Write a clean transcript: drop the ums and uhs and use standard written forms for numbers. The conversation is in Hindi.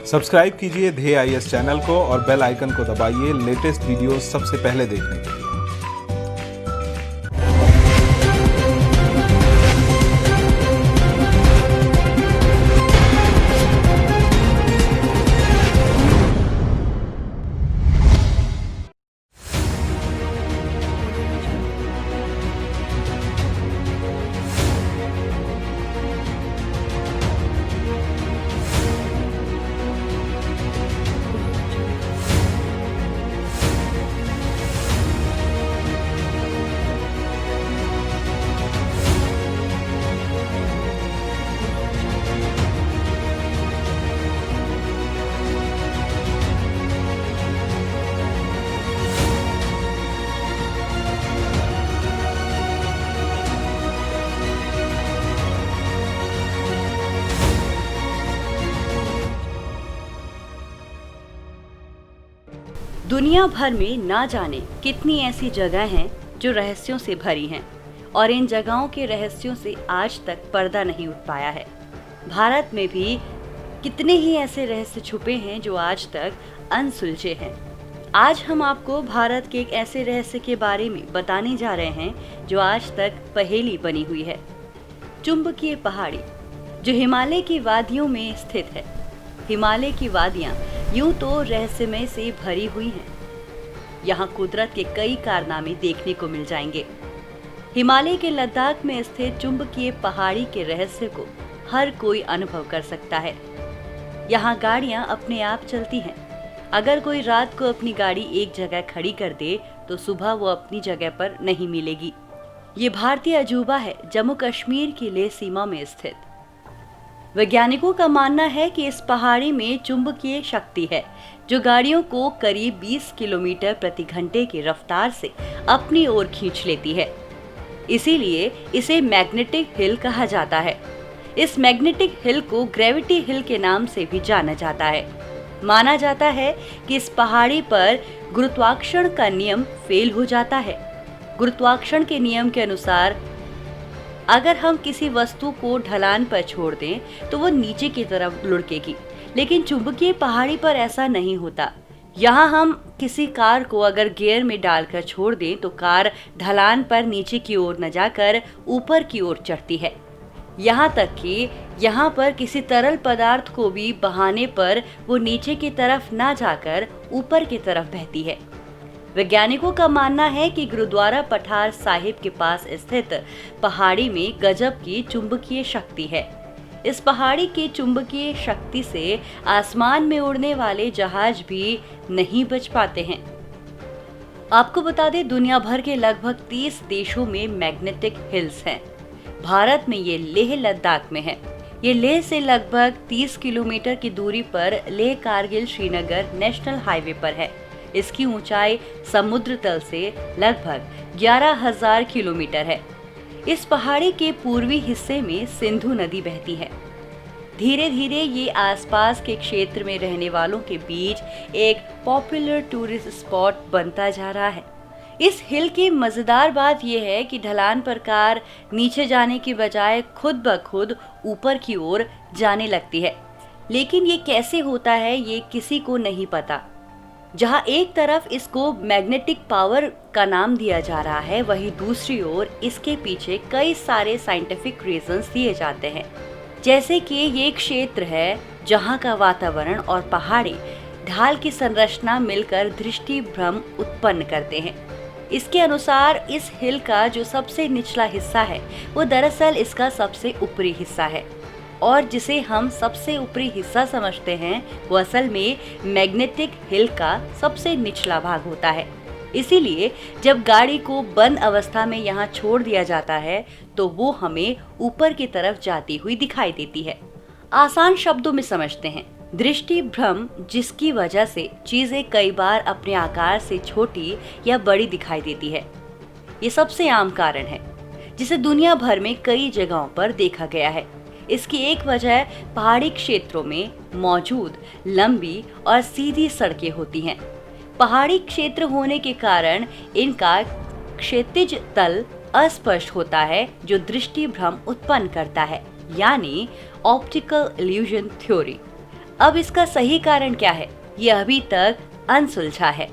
सब्सक्राइब कीजिए ध्येय आईएएस चैनल को और बेल आइकन को दबाइए लेटेस्ट वीडियो सबसे पहले देखने के लिए। दुनिया भर में ना जाने कितनी ऐसी जगह हैं जो रहस्यों से भरी हैं और इन जगहों के रहस्यों से आज तक पर्दा नहीं उठ पाया है। भारत में भी कितने ही ऐसे रहस्य छुपे हैं जो आज तक अनसुलझे हैं। आज हम आपको भारत के एक ऐसे रहस्य के बारे में बताने जा रहे हैं जो आज तक पहेली बनी हुई है। चुंबकीय पहाड़ी जो हिमालय की वादियों में स्थित है। हिमालय की वादियां यूं तो रहस्यमय से भरी हुई हैं। यहाँ कुदरत के कई कारनामे देखने को मिल जाएंगे। हिमालय के लद्दाख में स्थित चुंबकीय पहाड़ी के रहस्य को हर कोई अनुभव कर सकता है। यहाँ गाड़ियाँ अपने आप चलती हैं। अगर कोई रात को अपनी गाड़ी एक जगह खड़ी कर दे तो सुबह वो अपनी जगह पर नहीं मिलेगी। ये भारतीय अजूबा है जम्मू कश्मीर की लेह सीमा में स्थित। वैज्ञानिकों का मानना है कि इस पहाड़ी में चुंबकीय शक्ति है जो गाड़ियों को करीब 20 किलोमीटर प्रति घंटे की रफ्तार से अपनी ओर खींच लेती है। इसीलिए इसे मैग्नेटिक हिल कहा जाता है। इस मैग्नेटिक हिल को ग्रेविटी हिल के नाम से भी जाना जाता है। माना जाता है कि इस पहाड़ी पर गुरुत्वाकर्षण का नियम फेल हो जाता है। गुरुत्वाकर्षण के नियम के अनुसार अगर हम किसी वस्तु को ढलान पर छोड़ दें तो वो नीचे की तरफ लुढ़केगी, लेकिन चुंबकीय पहाड़ी पर ऐसा नहीं होता। यहाँ हम किसी कार को अगर गियर में डालकर छोड़ दें तो कार ढलान पर नीचे की ओर न जाकर ऊपर की ओर चढ़ती है। यहाँ तक कि यहाँ पर किसी तरल पदार्थ को भी बहाने पर वो नीचे की तरफ न जाकर ऊपर की तरफ बहती है। वैज्ञानिकों का मानना है कि गुरुद्वारा पठार साहिब के पास स्थित पहाड़ी में गजब की चुंबकीय शक्ति है। इस पहाड़ी की चुंबकीय शक्ति से आसमान में उड़ने वाले जहाज भी नहीं बच पाते हैं। आपको बता दें, दुनिया भर के लगभग 30 देशों में मैग्नेटिक हिल्स हैं। भारत में ये लेह लद्दाख में है। ये लेह से लगभग 30 किलोमीटर की दूरी पर लेह कारगिल श्रीनगर नेशनल हाईवे पर है। इसकी ऊंचाई समुद्र तल से लगभग 11,000 किलोमीटर है। इस पहाड़ी के पूर्वी हिस्से में सिंधु नदी बहती है। धीरे धीरे ये आसपास के क्षेत्र में रहने वालों के बीच एक पॉपुलर टूरिस्ट स्पॉट बनता जा रहा है। इस हिल की मजेदार बात यह है कि ढलान पर कार नीचे जाने की बजाय खुद ब खुद ऊपर की ओर जाने लगती है। लेकिन ये कैसे होता है ये किसी को नहीं पता। जहाँ एक तरफ इसको मैग्नेटिक पावर का नाम दिया जा रहा है, वहीं दूसरी ओर इसके पीछे कई सारे साइंटिफिक रीजंस दिए जाते हैं। जैसे कि ये क्षेत्र है जहाँ का वातावरण और पहाड़ी ढाल की संरचना मिलकर दृष्टि भ्रम उत्पन्न करते हैं। इसके अनुसार इस हिल का जो सबसे निचला हिस्सा है वो दरअसल इसका सबसे ऊपरी हिस्सा है, और जिसे हम सबसे ऊपरी हिस्सा समझते हैं वो असल में मैग्नेटिक हिल का सबसे निचला भाग होता है। इसीलिए जब गाड़ी को बंद अवस्था में यहाँ छोड़ दिया जाता है तो वो हमें ऊपर की तरफ जाती हुई दिखाई देती है। आसान शब्दों में समझते हैं, दृष्टि भ्रम जिसकी वजह से चीजें कई बार अपने आकार से छोटी या बड़ी दिखाई देती है। ये सबसे आम कारण है जिसे दुनिया भर में कई जगहों पर देखा गया है। इसकी एक वजह पहाड़ी क्षेत्रों में मौजूद लंबी और सीधी सड़कें होती हैं। पहाड़ी क्षेत्र होने के कारण इनका क्षैतिज तल अस्पष्ट होता है जो दृष्टि भ्रम उत्पन्न करता है, यानी ऑप्टिकल इल्यूजन थ्योरी। अब इसका सही कारण क्या है, ये अभी तक अनसुलझा है।